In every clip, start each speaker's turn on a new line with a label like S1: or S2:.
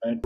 S1: Right.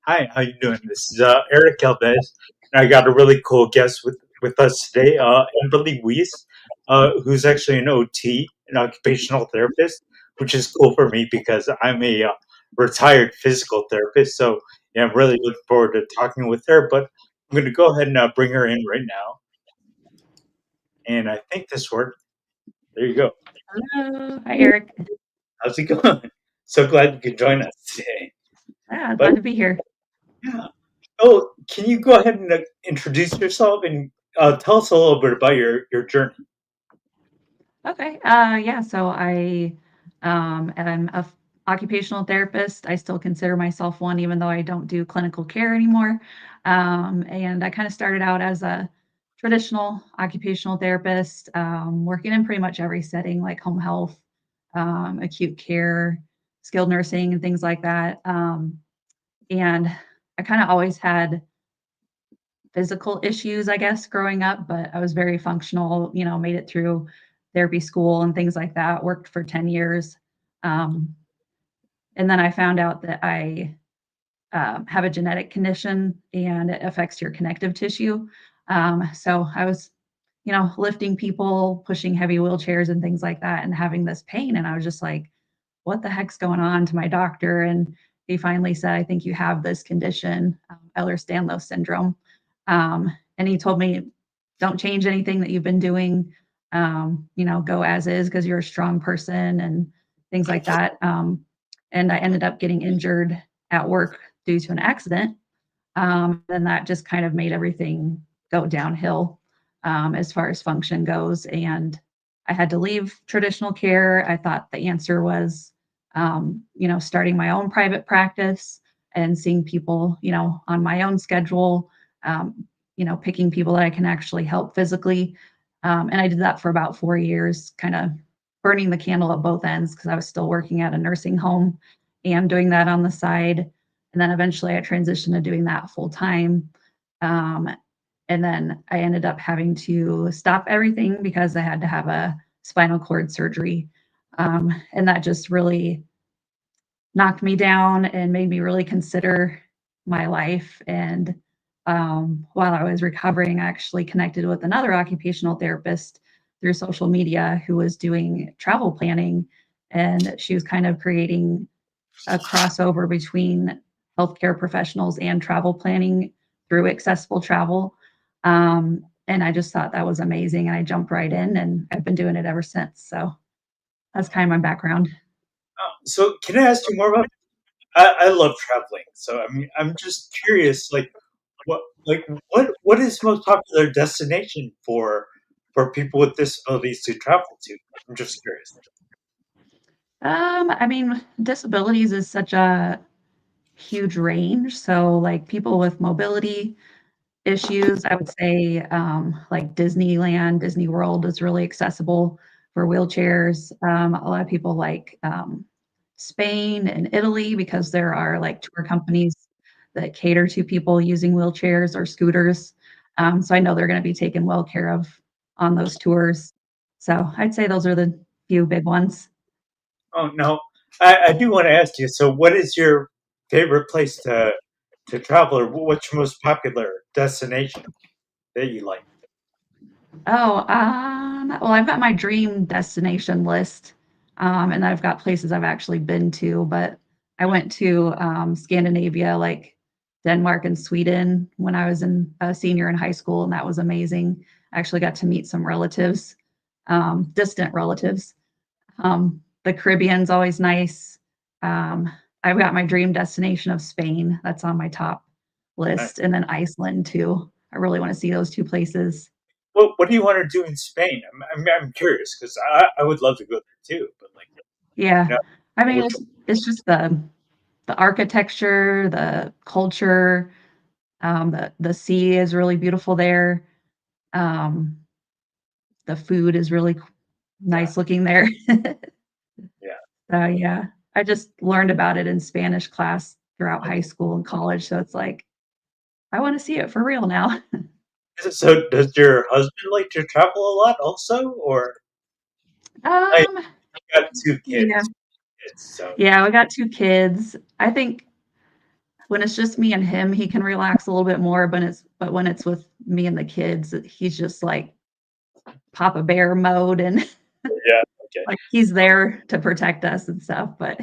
S1: Hi, how you doing? This is Eric Galvez, and I got a really cool guest with us today, Amberly Wiese, who's actually an OT, an occupational therapist, which is cool for me because I'm a retired physical therapist. So yeah, I'm really looking forward to talking with her. But I'm going to go ahead and bring her in right now, and I think this worked. There you go.
S2: Hello. Hi, Eric.
S1: How's it going? So glad you could join us today.
S2: Yeah,
S1: But
S2: glad to be here.
S1: yeah. Oh, can you go ahead and introduce yourself and tell us a little bit about your journey?
S2: Okay. Yeah, so I am a occupational therapist. I still consider myself one, even though I don't do clinical care anymore. And I kind of started out as a traditional occupational therapist, working in pretty much every setting, like home health, acute care, skilled nursing, and things like that. And I kind of always had physical issues, I guess, growing up, but I was very functional, made it through therapy school and things like that, worked for 10 years. Um, and then I found out that I have a genetic condition and it affects your connective tissue. So I was, lifting people, pushing heavy wheelchairs and things like that, and having this pain. And I was just like, what the heck's going on to my doctor? And he finally said, I think you have this condition, Ehlers-Danlos syndrome. And he told me, don't change anything that you've been doing. Go as is because you're a strong person and things like that. And I ended up getting injured at work due to an accident. And that just kind of made everything go downhill as far as function goes. And I had to leave traditional care. I thought the answer was, starting my own private practice and seeing people, on my own schedule, picking people that I can actually help physically. And I did that for about 4 years, kind of burning the candle at both ends because I was still working at a nursing home and doing that on the side. And then eventually I transitioned to doing that full time. Um, and then I ended up having to stop everything because I had to have a spinal cord surgery. And that just really knocked me down and made me really consider my life. And while I was recovering, I actually connected with another occupational therapist through social media who was doing travel planning. And she was kind of creating a crossover between healthcare professionals and travel planning through accessible travel. And I just thought that was amazing. And I jumped right in and I've been doing it ever since. So that's kind of my background.
S1: So, can I ask you more about? I love traveling, so I mean, I'm just curious, what, what is the most popular destination for people with disabilities to travel to? I'm just curious.
S2: I mean, disabilities is such a huge range. So, like people with mobility issues, I would say like Disneyland, Disney World is really accessible for wheelchairs. A lot of people like Spain and Italy because there are like tour companies that cater to people using wheelchairs or scooters. So I know they're going to be taken well care of on those tours. So I'd say those are the few big ones.
S1: Oh no, I do want to ask you. So, what is your favorite place to travel, or what's your most popular destination that you like?
S2: Oh, well, I've got my dream destination list, and then I've got places I've actually been to, but I went to Scandinavia, like Denmark and Sweden, when I was a senior in high school, and that was amazing. I actually got to meet some relatives, distant relatives. The Caribbean's always nice. Um, I've got my dream destination of Spain. That's on my top
S1: Uh,
S2: list, and then Iceland too. I really want to see those two places.
S1: what do you want to do in Spain? I'm curious because I would love to go there too, but
S2: Yeah.
S1: you know,
S2: I mean,
S1: which
S2: it's just the architecture, the culture, the sea is really beautiful there. Um, the food is really
S1: Yeah,
S2: nice looking there.
S1: yeah.
S2: So, yeah, I just learned about it in Spanish class throughout high
S1: Okay.
S2: school and college, so it's like, I wanna see it for real now.
S1: So, does your husband like to travel a lot also, or I
S2: Um,
S1: got two
S2: yeah.
S1: kids, so
S2: Yeah, we got 2 kids. I think when it's just me and him, he can relax a little bit more, but when it's with me and the kids, he's just like Papa Bear mode and,
S1: yeah, okay.
S2: like, he's there to protect us and stuff, but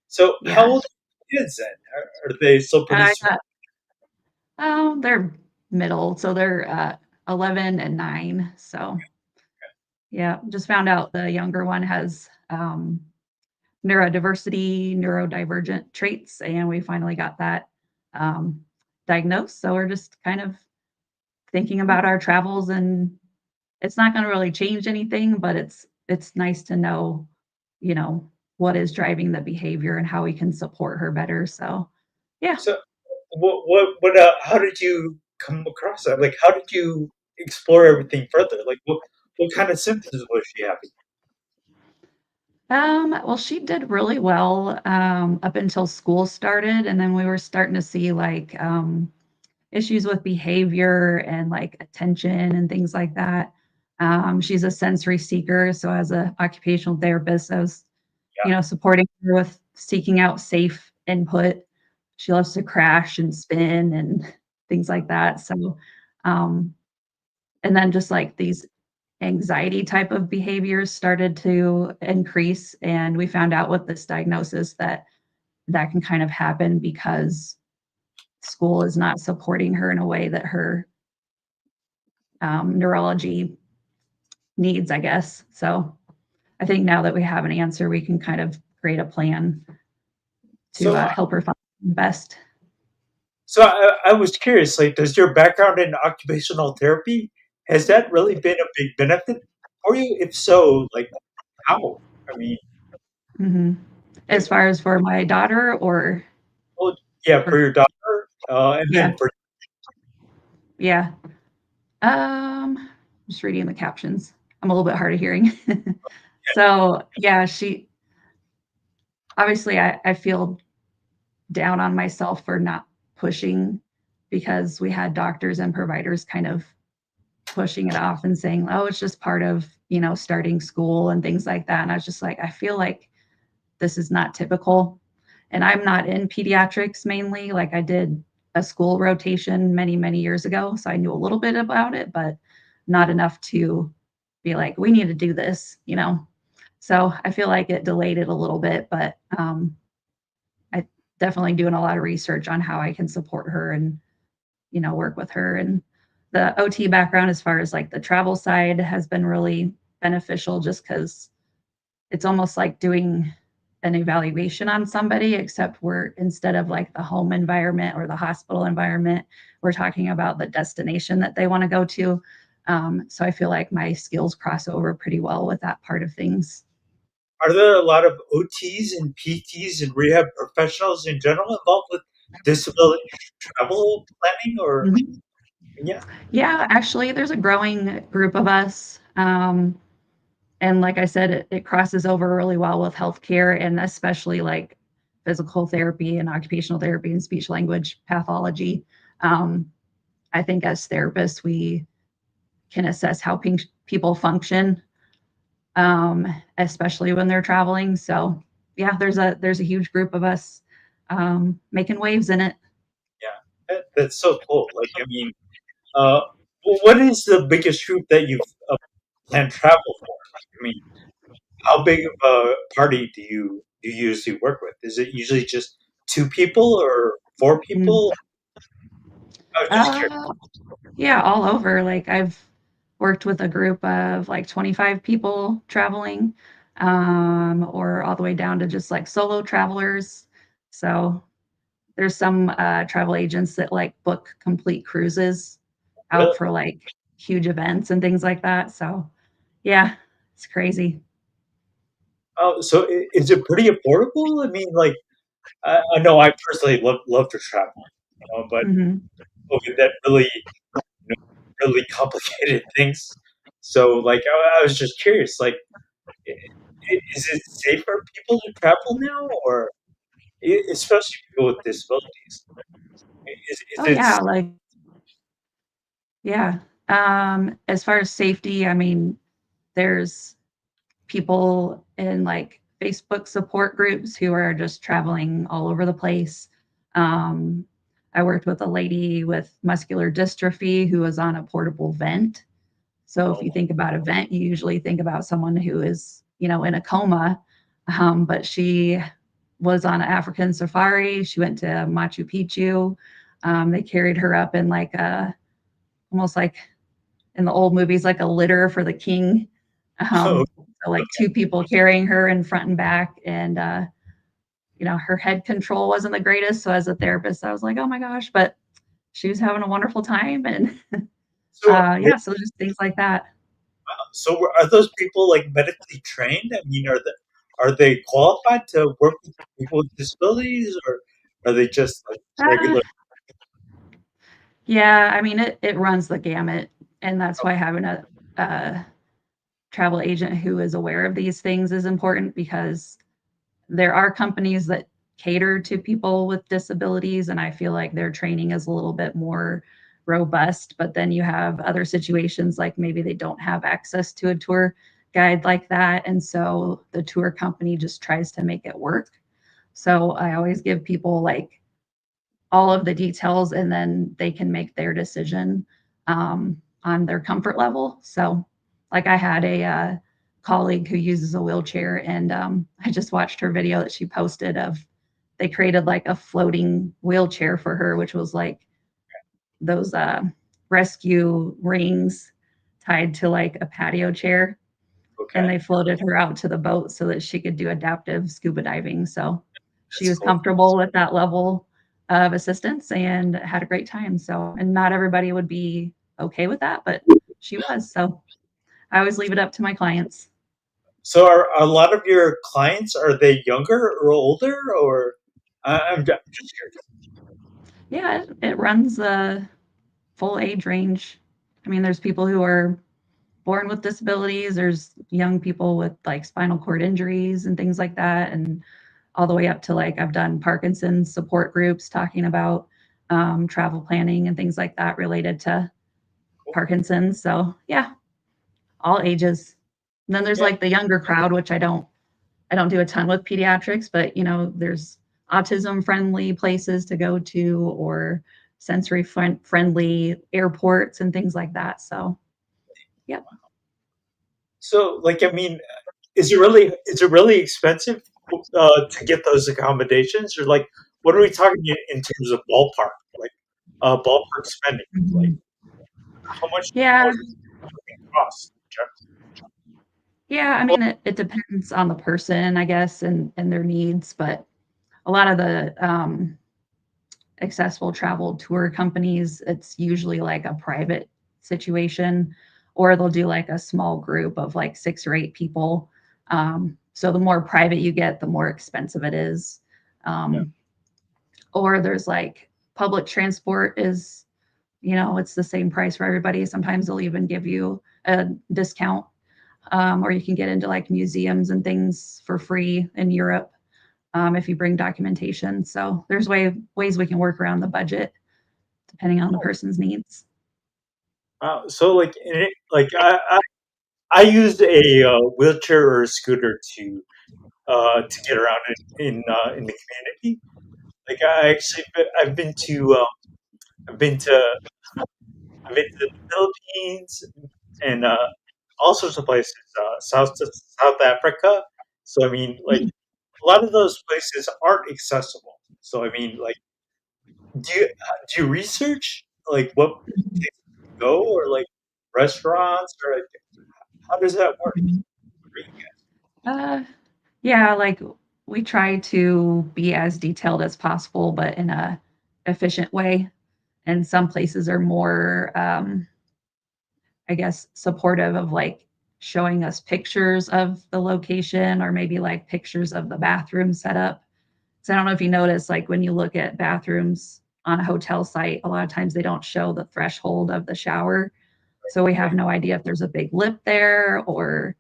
S1: So, how
S2: yeah.
S1: old are your kids then? Are they still pretty
S2: I
S1: small?
S2: got they're middle, so they're, 11 and 9, so, yeah, just found out the younger one has, neurodiversity, neurodivergent traits, and we finally got that, um, diagnosed, so we're just kind of thinking about our travels, and it's not gonna really change anything, but it's nice to know, you know, what is driving the behavior and how we can support her better, so, yeah.
S1: So, how did you come across that? Like, how did you explore everything further? Like, what kind of symptoms was she having?
S2: Well, she did really well, up until school started, and then we were starting to see, like, issues with behavior and, like, attention and things like that. She's a sensory seeker, so as a occupational therapist, I was,
S1: Yeah.
S2: supporting her with seeking out safe input. She loves to crash and spin and things like that, so, um and then just, like, these anxiety type of behaviors started to increase, and we found out with this diagnosis that that can kind of happen because school is not supporting her in a way that her, neurology needs, I guess. So, I think now that we have an answer, we can kind of create a plan to,
S1: So,
S2: help her find the best.
S1: I was curious. Like, does your background in occupational therapy has that really been a big benefit for you? If so, like, how? I mean,
S2: Mhm.
S1: like,
S2: As far as for my daughter
S1: well, yeah,
S2: or
S1: for your daughter, and
S2: yeah,
S1: then for
S2: yeah. Just reading the captions. I'm a little bit hard of hearing. So, yeah, she obviously, I feel down on myself for not pushing because we had doctors and providers kind of pushing it off and saying, "Oh, it's just part of, starting school and things like that." And I was just like, "I feel like this is not typical." And I'm not in pediatrics mainly, like, I did a school rotation many, many years ago, so I knew a little bit about it, but not enough to be like, "We need to do this," you know? So, I feel like it delayed it a little bit, but, I definitely doing a lot of research on how I can support her and, work with her, and the OT background as far as, like, the travel side has been really beneficial just because it's almost like doing an evaluation on somebody, except we're instead of like the home environment or the hospital environment, we're talking about the destination that they want to go to. So I feel like my skills cross over pretty well with that part of things.
S1: are there a lot of OTs and PTs and rehab professionals in general involved with disability travel planning? Or
S2: Mhm.
S1: yeah,
S2: Yeah, actually, there's a growing group of us. And like I said, it crosses over really well with healthcare and especially like physical therapy and occupational therapy and speech language pathology. Um, I think as therapists, we can assess how people function, especially when they're traveling. So, yeah, there's a huge group of us making waves in it.
S1: yeah, that's so cool. Like, I mean, uh, what is the biggest group that you've planned travel for? Like, I mean, how big of a party do you usually work with? Is it usually just two people or four
S2: Mm.
S1: people? I was just curious.
S2: Uh, yeah, all over. Like I've worked with a group of like 25 people traveling, or all the way down to just like solo travelers. So there's some travel agents that like book complete cruises out
S1: Really?
S2: for like huge events and things like that. So yeah, it's crazy.
S1: Oh, so is it pretty affordable? I mean, like, I know I personally love to travel, but
S2: Mhm.
S1: COVID that really really complicated things. So like I was just curious, like is it safe for people to travel now, or especially people with disabilities? Is
S2: Oh,
S1: it
S2: yeah, like yeah. As far as safety, I mean, there's people in, like, Facebook support groups who are just traveling all over the place. Um, I worked with a lady with muscular dystrophy who was on a portable vent. So if
S1: oh
S2: you think about a vent, you usually think about someone who is, in a coma. But she was on an African safari. She went to Machu Picchu. They carried her up in like almost like in the old movies, like a litter for the king.
S1: oh,
S2: So like two people carrying her in front and back, and her head control wasn't the greatest. So as a therapist, I was like, oh my gosh, but she was having a wonderful time, and
S1: so
S2: yeah, so just things like that.
S1: are those people like medically trained? I mean, are they qualified to work with people with disabilities, or are they just like
S2: Uh,
S1: regular?
S2: yeah, I mean it runs the gamut, and that's why having a travel agent who is aware of these things is important because there are companies that cater to people with disabilities, and I feel like their training is a little bit more robust. But then you have other situations like maybe they don't have access to a tour guide like that. And so the tour company just tries to make it work. So I always give people like all of the details and then they can make their decision on their comfort level. So, like, I had a colleague who uses a wheelchair, and I just watched her video that she posted of they created like a floating wheelchair for her, which was like those rescue rings tied to like a patio chair. And
S1: Okay,
S2: they floated her out to the boat so that she could do adaptive scuba diving. So she
S1: that's
S2: was
S1: cool.
S2: comfortable with that level of assistance and had a great time. So, and not everybody would be okay with that, but she was. So I always leave it up to my clients.
S1: So are a lot of your clients, are they younger or older, or just curious.
S2: Yeah, it runs a full age range. I mean, there's people who are born with disabilities, there's young people with like spinal cord injuries and things like that. And all the way up to like I've done Parkinson's support groups talking about travel planning and things like that related to
S1: Cool.
S2: Parkinson's. So yeah, all ages. And then there's
S1: Yeah.
S2: like the younger crowd, which I don't do a ton with pediatrics, but there's autism friendly places to go to or sensory friendly airports and things like that. So yep.
S1: So like I mean, is it really expensive to get those accommodations, or like what are we talking in terms of ballpark, like ballpark spending, like
S2: Mhm.
S1: how
S2: Yeah.
S1: much does something cost?
S2: Yeah, I mean, it depends on the person, I guess, and their needs, but a lot of the accessible travel tour companies, it's usually like a private situation, or they'll do like a small group of like 6 or 8 people. So the more private you get, the more expensive it is.
S1: Yeah.
S2: Um, or there's like public transport is, it's the same price for everybody. Sometimes they'll even give you a discount, or you can get into like museums and things for free in Europe if you bring documentation. So there's ways we can work around the budget depending on the person's needs.
S1: So like I used a wheelchair or a scooter to get around in the community. Like I actually I've been to I've been to the Philippines and all sorts of places, South Africa. So I mean, like a lot of those places aren't accessible. So I mean, like, do you research like what places to go, or like restaurants, or like how does that work for you guys?
S2: Uh, yeah, like we try to be as detailed as possible, but in a efficient way. And some places are more, I guess, supportive of like showing us pictures of the location or maybe like pictures of the bathroom setup So I don't know if you notice, like when you look at bathrooms on a hotel site, a lot of times they don't show the threshold of the shower. So we have
S1: Okay.
S2: no idea if there's a big lip there or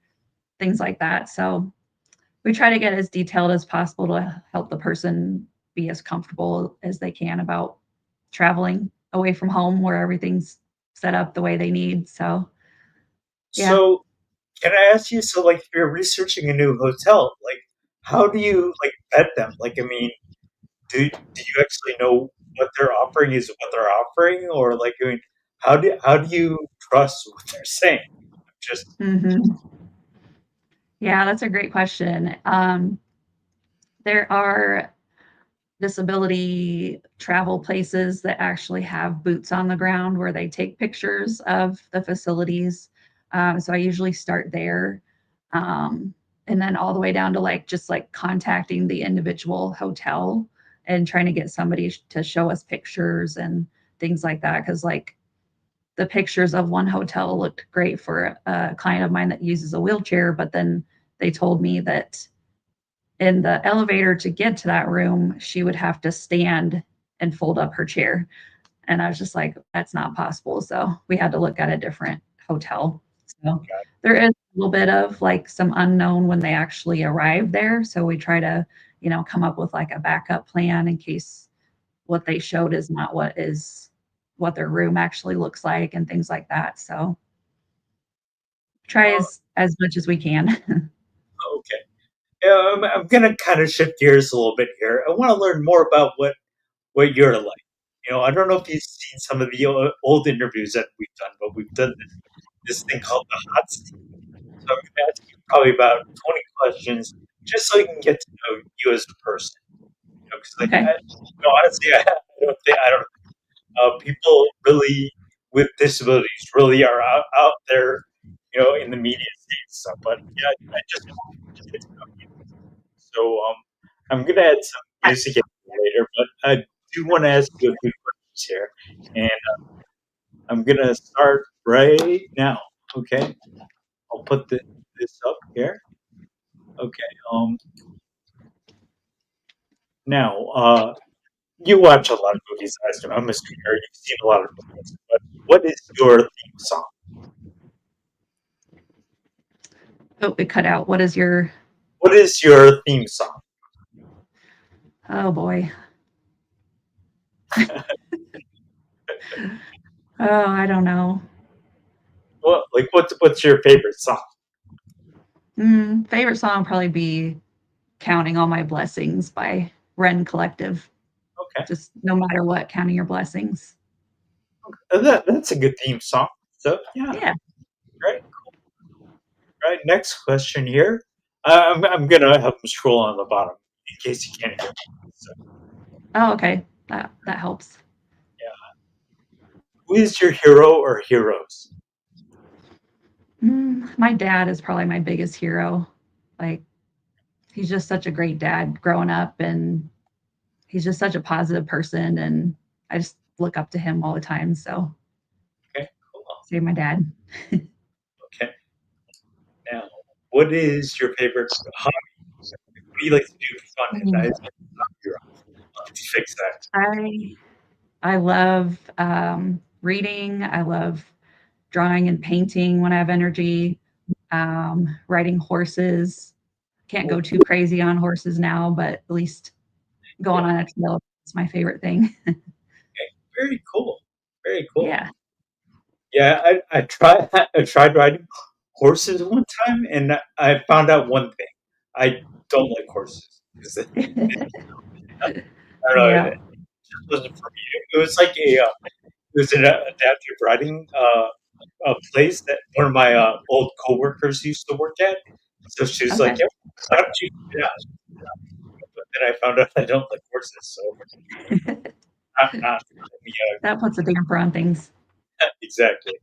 S2: things like that. So we try to get as detailed as possible to help the person be as comfortable as they can about traveling away from home where everything's set up the way they need. So, yeah.
S1: So can I ask you, so like if you're researching a new hotel, like how do you like vet them? Like I mean, do you actually know what they're offering is what they're offering, or like I mean, how do you trust what they're saying? Just
S2: Mhm. Yeah, that's a great question. There are disability travel places that actually have boots on the ground where they take pictures of the facilities. So I usually start there. Um, and then all the way down to like just like contacting the individual hotel and trying to get somebody to show us pictures and things like that. Cause like the pictures of one hotel looked great for a client of mine that uses a wheelchair, but then they told me that in the elevator to get to that room, she would have to stand and fold up her chair. And I was just like, that's not possible. So we had to look at a different hotel. So there is a little bit of like some unknown when they actually arrive there. So we try to, come up with like a backup plan in case what they showed is not what their room actually looks like and things like that. So try
S1: uh,
S2: as much as we can.
S1: okay. Yeah, I'm gonna kind of shift gears a little bit here. I want to learn more about what you're like. You know, I don't know if you've seen some of the old interviews that we've done, but we've done this thing called the hot seat. So I'm going to ask you probably about 20 questions just so you can get to know you as a person. You know, because like,
S2: Okay.
S1: honestly, I don't people really with disabilities really are out there, in the media seeing stuff. But yeah, I just want to get to know you. So I'm gonna add some music in later, but I do want to ask you a few questions here, and I'm gonna start right now. Okay, I'll put this up here. Okay. Now, you watch a lot of movies, I'm assuming, or you've seen a lot of movies. But what is your theme song?
S2: Oh, it cut out. What is your
S1: What is your theme song?
S2: Oh boy. Oh, I don't know.
S1: Well, like what's your favorite song?
S2: Favorite song would probably be "Counting All My Blessings" by Ren Collective.
S1: Okay,
S2: Just no matter what, counting your blessings.
S1: that's a good theme song. So yeah,
S2: Yeah.
S1: right, right. Next question here. I'm gonna have them scroll on the bottom in case you can't hear me. So
S2: Oh, okay. That helps.
S1: yeah, who is your hero or heroes?
S2: My dad is probably my biggest hero. Like he's just such a great dad growing up, and he's just such a positive person, and I just look up to him all the time. So
S1: Okay, cool.
S2: say my dad.
S1: Okay, now what is your favorite hobby? What do you like to do for fun? And that is your to fix that.
S2: I I love reading. I love drawing and painting when I have energy. Riding horses. Can't go too crazy on horses now, but at least going
S1: Yeah,
S2: on a trail is my favorite thing.
S1: very cool. Very cool.
S2: Yeah.
S1: Yeah, I tried riding horses one time, and I found out one thing. I don't like horses. 'Cause I don't know, it
S2: Yeah.
S1: just wasn't for me. It was like it was an adaptive riding a place that one of my old coworkers used to work at. So she was like,
S2: Okay.
S1: "Yep, why don't you?" Yeah, but then I found out I don't like horses, so not for me.
S2: That puts a damper on things.
S1: Exactly.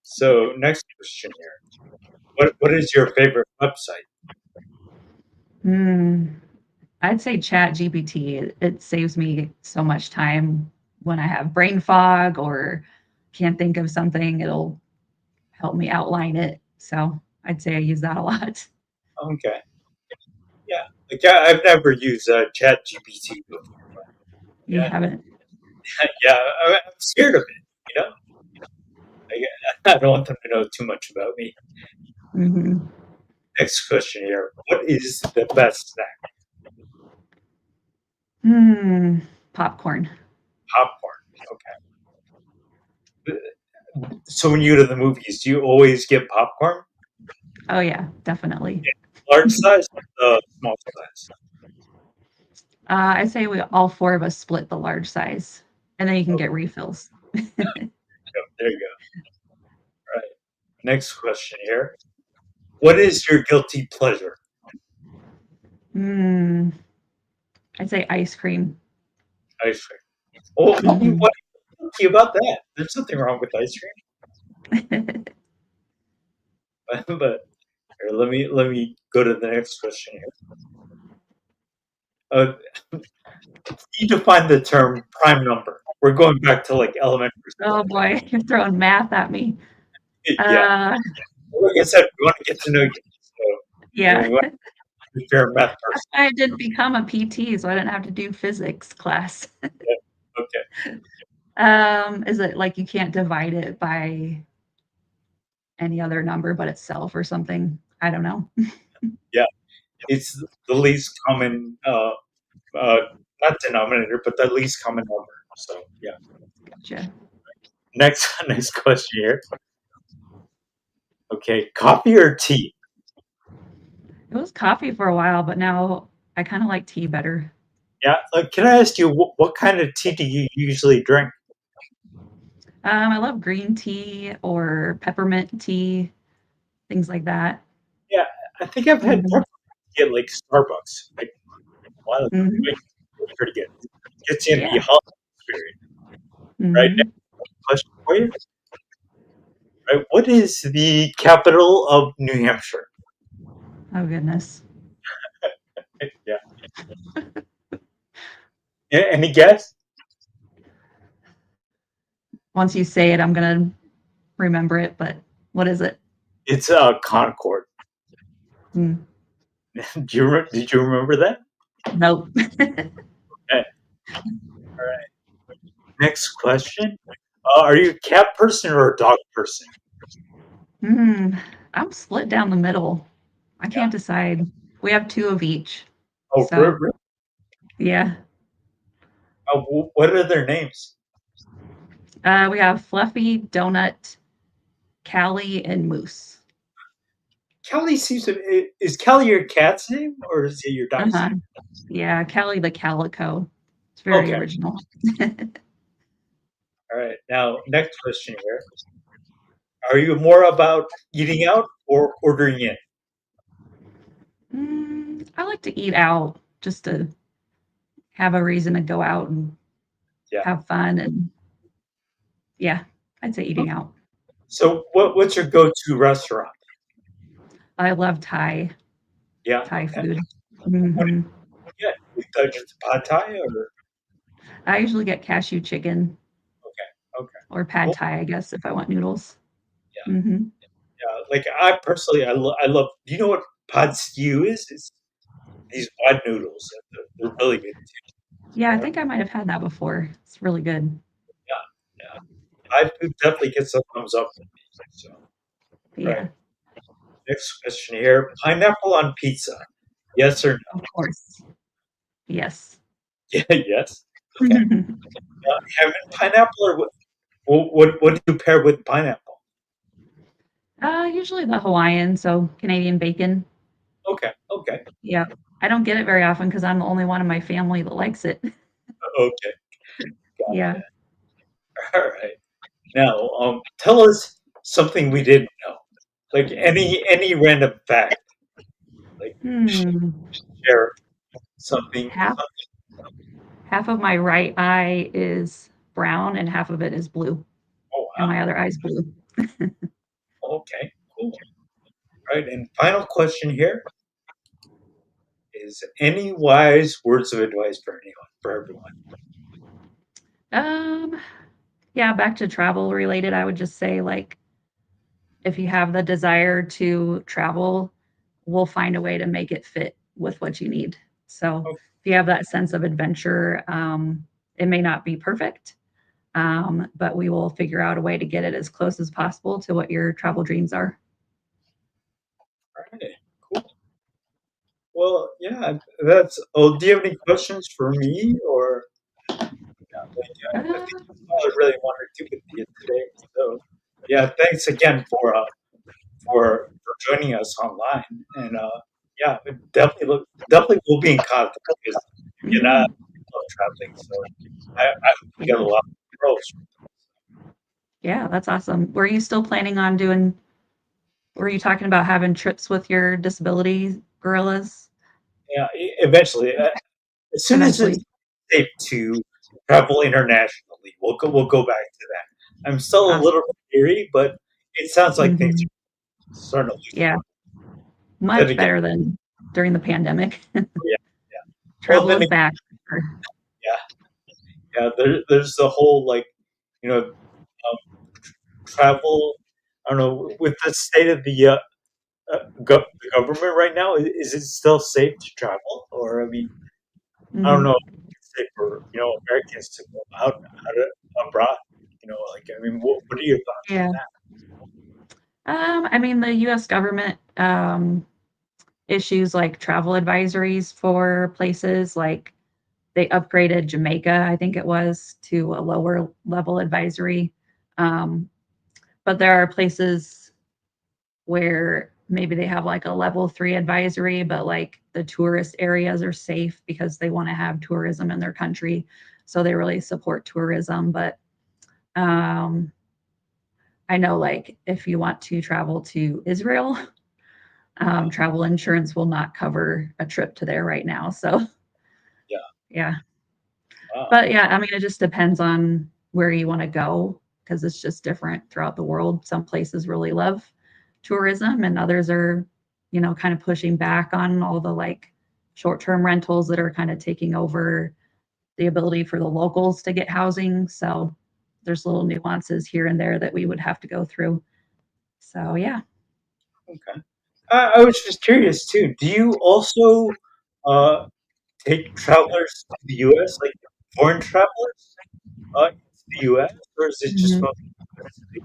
S1: So next question here. What is your favorite website?
S2: Hmm. I'd say Chat GPT. It saves me so much time when I have brain fog or can't think of something. It'll help me outline it. So I'd say I use that a lot.
S1: Okay. Yeah. Like I've never used Chat GPT before.
S2: You
S1: Yeah,
S2: haven't.
S1: yeah, I'm scared of it. You know, I don't want them to know too much about me.
S2: Hmm.
S1: Next question here: what is the best snack?
S2: Hmm. Popcorn.
S1: Popcorn. Okay. So when you go to the movies, do you always get popcorn?
S2: Oh yeah, definitely.
S1: Large size, small size.
S2: I say we all four of us split the large size, and then you can
S1: Oh,
S2: get refills.
S1: there you go. All right. Next question here: what is your guilty pleasure?
S2: Hmm. I'd say ice cream.
S1: Ice cream. Oh,
S2: Hmm.
S1: what are you about that? There's nothing wrong with ice cream. But here, let me go to the next question here. You define the term prime number. We're going back to like elementary
S2: Oh
S1: school.
S2: boy, you're throwing math at me.
S1: Yeah,
S2: Uh,
S1: like I said, we want to get to know you. So
S2: yeah.
S1: we want to be fair math
S2: That's
S1: person.
S2: why I didn't become a PT, so I didn't have to do physics class.
S1: Yeah. Okay.
S2: Is it like you can't divide it by any other number but itself or something? I don't know.
S1: Yeah, it's the least common, uh, not denominator, but the least common number. So yeah.
S2: Gotcha.
S1: Next, next question here. Okay, coffee or tea?
S2: It was coffee for a while, but now I kind of like tea better.
S1: Yeah. Can I ask you what kind of tea do you usually drink?
S2: I love green tea or peppermint tea, things like that.
S1: Yeah, I think I've had
S2: Mhm.
S1: peppermint tea at like Starbucks like a while ago.
S2: Mhm.
S1: Like, it's pretty good. Gets you in the
S2: Yeah.
S1: holiday spirit. Right. Next
S2: Mhm.
S1: question for you. Right. What is the capital of New Hampshire?
S2: Oh goodness.
S1: Yeah. Any guess?
S2: Once you say it, I'm gonna remember it, but what is it?
S1: It's Concord.
S2: Hmm.
S1: Did you remember that?
S2: Nope.
S1: Okay. All right. Next question. Are you a cat person or a dog person?
S2: Hmm. I'm split down the middle. I
S1: Yeah.
S2: can't decide. We have 2 of each.
S1: Oh,
S2: So, yeah.
S1: what are their names?
S2: We have Fluffy, Donut, Callie, and Moose.
S1: Kelly seems to. Is Kelly your cat's name or is it your dog's
S2: Uh-huh.
S1: name?
S2: Yeah, Callie the Calico. It's very
S1: Okay.
S2: original.
S1: All right. Now, next question here. Are you more about eating out or ordering in?
S2: I like to eat out just to have a reason to go out and
S1: Yeah.
S2: have fun, and yeah, I'd say eating out.
S1: So, what's your go-to restaurant?
S2: I love
S1: Yeah.
S2: Thai
S1: Okay.
S2: food.
S1: What do
S2: Mhm.
S1: you get? Just pad thai or
S2: I usually get cashew chicken
S1: okay. Okay.
S2: or pad
S1: Cool.
S2: thai, I guess, if I want noodles.
S1: Yeah.
S2: Mhm.
S1: Yeah. Like I personally, I love. Do you know what pad stew is? It's these wide noodles. They're really good too.
S2: Yeah, I
S1: Yeah.
S2: think I might have had that before. It's really good.
S1: Yeah. Yeah. I food definitely gets a thumbs up from me. So, all right.
S2: Yeah,
S1: Next question here. Pineapple on pizza. Yes or no?
S2: of course. Yes.
S1: Yeah, yes. Okay. Having pineapple or what do you pair with pineapple?
S2: Usually the Hawaiian, so Canadian bacon.
S1: Okay. Okay.
S2: Yeah. I don't get it very often because 'cause I'm the only one in my family that likes it.
S1: Okay.
S2: Yeah.
S1: Gotcha. All right. Now, tell us something we didn't know. Like any random fact. Like
S2: Hmm.
S1: share something.
S2: Half half of my right eye is brown and half of it is blue,
S1: Oh
S2: and
S1: wow.
S2: my other eye's blue.
S1: Okay. Cool. All right. And final question here is any wise words of advice for anyone, for everyone?
S2: Um, yeah, back to travel related, I would just say, like, if you have the desire to travel, we'll find a way to make it fit. with what you need. So
S1: Oh,
S2: if you have that sense of adventure, it may not be perfect, but we will figure out a way to get it as close as possible to what your travel dreams are.
S1: all right, cool. Well, yeah, that's. Oh, do you have any questions for me, or like, I think
S2: Uh,
S1: that's all I really wanted to do with you today. So, yeah, thanks again for joining us online, and yeah, definitely we'll be in contact because again, I
S2: mhm.
S1: love traveling, so I hope you get a lot of growth.
S2: Yeah, that's awesome. Were you still planning on doing were you talking about having trips with your disability gorillas
S1: Yeah, eventually, as soon as it's
S2: eventually?
S1: safe to travel internationally, we'll go back to that. I'm still a little
S2: Awesome.
S1: bit leery, but it sounds like things
S2: Mhm.
S1: are starting to loosen
S2: Yeah,
S1: up. Then
S2: much
S1: again,
S2: better than during the pandemic.
S1: yeah, yeah. Well,
S2: Travel
S1: then
S2: is
S1: again,
S2: back.
S1: yeah, yeah. There's the whole like, travel. I don't know with the state of the government right now. Is it still safe to travel, or I mean, I don't know.
S2: Mhm.
S1: If it's safe for Americans to go out abroad. Like I mean, what are your thoughts on
S2: Yeah.
S1: that?
S2: I mean, the US government, issues, like, travel advisories for places, like, they upgraded Jamaica, I think it was, to a lower level advisory, um, but there are places where maybe they have, like, a level 3 advisory, but, like, the tourist areas are safe because they wanna have tourism in their country, so they really support tourism, but, um, I know, like, if you want to travel to Israel, travel insurance will not cover a trip to there right now. So,
S1: Yeah.
S2: yeah.
S1: Wow.
S2: But yeah, I mean, it just depends on where you want to go because it's just different throughout the world. Some places really love tourism and others are, kind of pushing back on all the like short-term rentals that are kind of taking over the ability for the locals to get housing. So, there's little nuances here and there that we would have to go through. So, yeah.
S1: Okay. I was just curious too. Do you also uh, take travelers to the U.S., like foreign travelers, to the U.S., or is it just
S2: Mhm.
S1: mostly US to the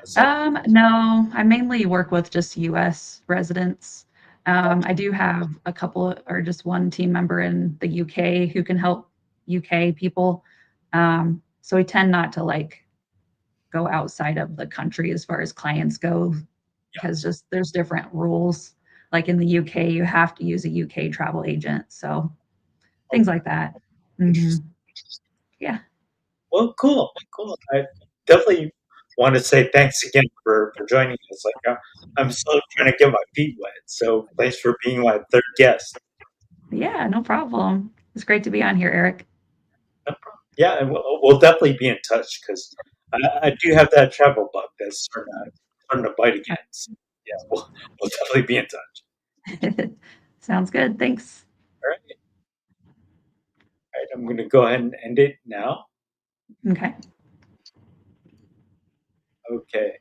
S1: outside?
S2: No, I mainly work with just US residents. I do have a couple or just one team member in the UK who can help UK people. So we tend not to like go outside of the country as far as clients go
S1: Yeah.
S2: because just there's different rules. Like in the UK, you have to use a UK travel agent. So things
S1: Okay.
S2: like that. hmm
S1: Interesting.
S2: Yeah.
S1: Well, cool. Cool. I definitely want to say thanks again for joining us. Like, I'm still trying to get my feet wet. So thanks for being my third guest.
S2: Yeah, no problem. It's great to be on here, Eric.
S1: No problem. Yeah, and we'll definitely be in touch because I do have that travel bug that's starting to bite again. So, yeah, we'll definitely be in touch.
S2: Sounds good. Thanks.
S1: All right. All right. I'm going to go ahead and end it now.
S2: Okay.
S1: Okay.